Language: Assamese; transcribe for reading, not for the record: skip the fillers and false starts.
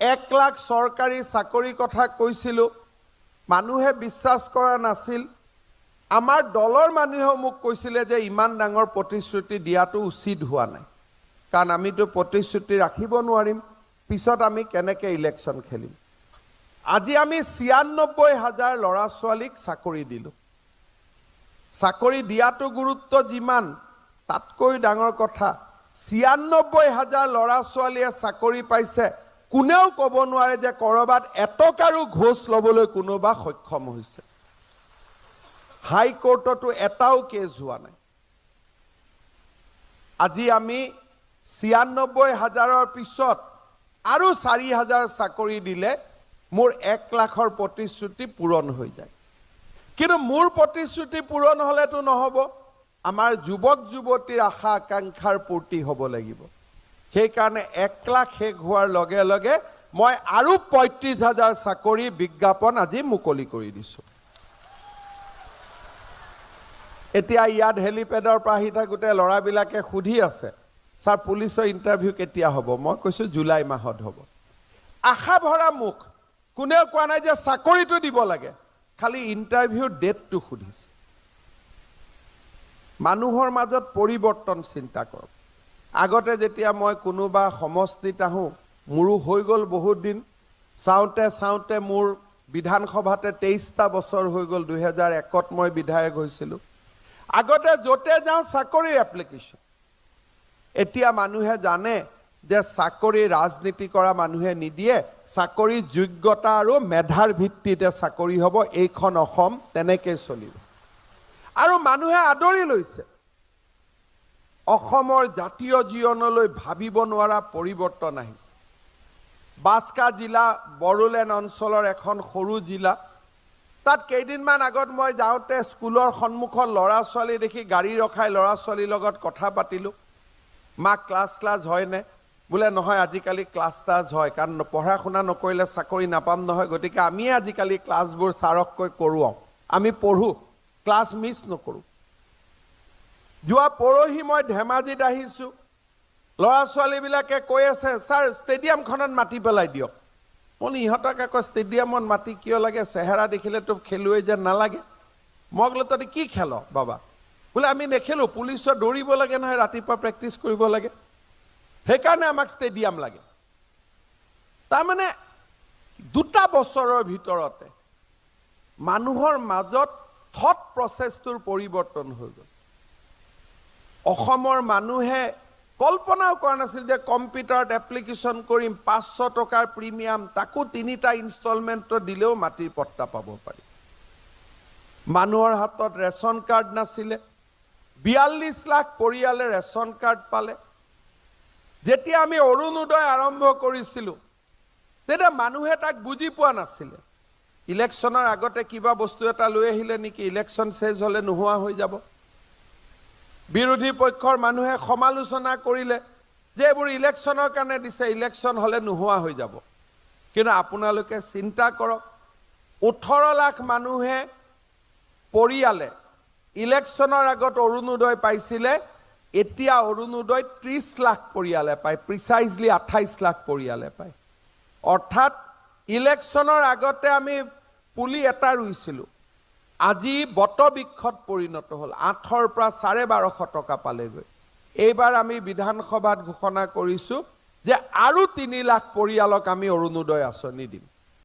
1 লাখ চৰকাৰী চাকৰি কথা কৈছিলোঁ, মানুহে বিশ্বাস কৰা নাছিল। আমাৰ দলৰ মানুহেও মোক কৈছিলে যে ইমান ডাঙৰ প্ৰতিশ্ৰুতি দিয়াটো উচিত হোৱা নাই, কাৰণ আমিতো প্ৰতিশ্ৰুতি ৰাখিব নোৱাৰিম, পিছত আমি কেনেকৈ ইলেকশ্যন খেলিম। আজি আমি ৯৬,০০০ ল'ৰা ছোৱালীক চাকৰি দিলোঁ। চাকৰি দিয়াটো গুৰুত্ব যিমান, তাতকৈ ডাঙৰ কথা ৯৬,০০০ ল'ৰা ছোৱালীয়ে চাকৰি পাইছে। কোনেও ক'ব নোৱাৰে যে ক'ৰবাত এটকাৰো ঘোষ ল'বলৈ কোনোবা সক্ষম হৈছে। হাইকোৰ্টতো এটাও কেছ হোৱা নাই। আজি আমি ৯৬,০০০ৰ পিছত আৰু ৪,০০০ চাকৰি দিলে মোৰ 1 লাখৰ প্ৰতিশ্ৰুতি পূৰণ হৈ যায়। কিন্তু মোৰ প্ৰতিশ্ৰুতি পূৰণ হ'লেতো নহ'ব, আমাৰ যুৱক যুৱতীৰ আশা আকাংক্ষাৰ পূৰ্তি হ'ব লাগিব। সেইকাৰণে 1 লাখ শেষ হোৱাৰ লগে লগে মই আৰু ৩৫,০০০ চাকৰি বিজ্ঞাপন আজি মুকলি কৰি দিছোঁ। এতিয়া ইয়াত হেলিপেডৰ পৰা আহি থাকোঁতে ল'ৰাবিলাকে সুধি আছে, ছাৰ পুলিচৰ ইণ্টাৰভিউ কেতিয়া হ'ব? মই কৈছোঁ জুলাই মাহত হ'ব। আশা ভৰা মুখ, কোনেও কোৱা নাই যে চাকৰিটো দিব লাগে, খালি ইণ্টাৰভিউৰ ডেটটো সুধিছে। মানুহৰ মাজত পৰিৱৰ্তন চিন্তা কৰক। আগতে যেতিয়া মই কোনোবা সমষ্টিত আহোঁ, মোৰো হৈ গ'ল বহুত দিন, চাওঁতে চাওঁতে মোৰ বিধানসভাতে ২৩টা বছৰ হৈ গ'ল। ২০০১ত মই বিধায়ক হৈছিলোঁ। আগতে য'তে যাওঁ চাকৰিৰ এপ্লিকেশ্যন। এতিয়া মানুহে জানে যে চাকৰি ৰাজনীতি কৰা মানুহে নিদিয়ে, চাকৰি যোগ্যতা আৰু মেধাৰ ভিত্তিতে চাকৰি হ'ব। এইখন অসম তেনেকৈ চলিব। আৰু মানুহে আদৰি লৈছে। অসমৰ জাতীয় জীৱনলৈ ভাবিব নোৱাৰা পৰিৱৰ্তন আহিছে। বাস্কা জিলা বড়োলেণ্ড অঞ্চলৰ এখন সৰু জিলা। তাত কেইদিনমান আগত মই যাওঁতে স্কুলৰ সন্মুখত ল'ৰা ছোৱালী দেখি গাড়ী ৰখাই ল'ৰা ছোৱালীৰ লগত কথা পাতিলোঁ। মা ক্লাছ হয়নে? বোলে নহয়, আজিকালি ক্লাছ হয়, কাৰণ পঢ়া শুনা নকৰিলে চাকৰি নাপাম নহয়, গতিকে আমিয়ে আজিকালি ক্লাছবোৰ ছাৰককৈ কৰোৱাওঁ। আমি পঢ়োঁ, ক্লাছ মিছ নকৰোঁ। যোৱা পৰহি মই ধেমাজিত আহিছোঁ, ল'ৰা ছোৱালীবিলাকে কৈ আছে, ছাৰ ষ্টেডিয়ামখনত মাটি পেলাই দিয়ক। মই ইহঁতক আকৌ ষ্টেডিয়ামত মাটি কিয় লাগে? চেহেৰা দেখিলেতো খেলুৱৈ যেন নালাগে। মই বোলো তহঁতি কি খেল বাবা? বোলে আমি নেখেলোঁ, পুলিচৰ দৌৰিব লাগে নহয়, ৰাতিপুৱা প্ৰেক্টিচ কৰিব লাগে, সেইকাৰণে আমাক ষ্টেডিয়াম লাগে। তাৰমানে 2টা বছৰৰ ভিতৰতে মানুহৰ মাজত থট প্ৰচেছটোৰ পৰিৱৰ্তন হৈ গ'ল। অসমৰ মানুহে কল্পনাও কৰা নাছিল যে কম্পিউটাৰত এপ্লিকেশ্যন কৰিম, 500 টকাৰ প্ৰিমিয়াম, তাকো 3টা ইনষ্টলমেণ্টত দিলেও মাটিৰ পট্টা পাব পাৰি। মানুহৰ হাতত ৰেচন কাৰ্ড নাছিলে, 42 লাখ পৰিয়ালে ৰেচন কাৰ্ড পালে। যেতিয়া আমি অৰুণোদয় আৰম্ভ কৰিছিলোঁ, তেতিয়া মানুহে তাক বুজি পোৱা নাছিলে। ইলেকশ্যনৰ আগতে কিবা বস্তু এটা লৈ আহিলে নেকি, ইলেকশ্যন শেষ হ'লে নোহোৱা হৈ যাব। বিৰোধী পক্ষৰ মানুহে সমালোচনা কৰিলে যে এইবোৰ ইলেকশ্যনৰ কাৰণে দিছে, ইলেকশ্যন হ'লে নোহোৱা হৈ যাব। কিন্তু আপোনালোকে চিন্তা কৰক, 18 লাখ মানুহে পৰিয়ালে ইলেকশ্যনৰ আগত অৰুণোদয় পাইছিলে, এতিয়া অৰুণোদয় 30 লাখ পৰিয়ালে পায়, প্ৰিচাইজলি 28 লাখ পৰিয়ালে পায়। অৰ্থাৎ ইলেকশ্যনৰ আগতে আমি পুলি এটা ৰুইছিলোঁ, আজি বটবৃক্ষত পৰিণত হ'ল, 8ৰ পৰা 1250 টকা পালেগৈ। এইবাৰ আমি বিধানসভাত ঘোষণা কৰিছোঁ যে আৰু 3 লাখ পৰিয়ালক আমি অৰুণোদয় আঁচনি দিম।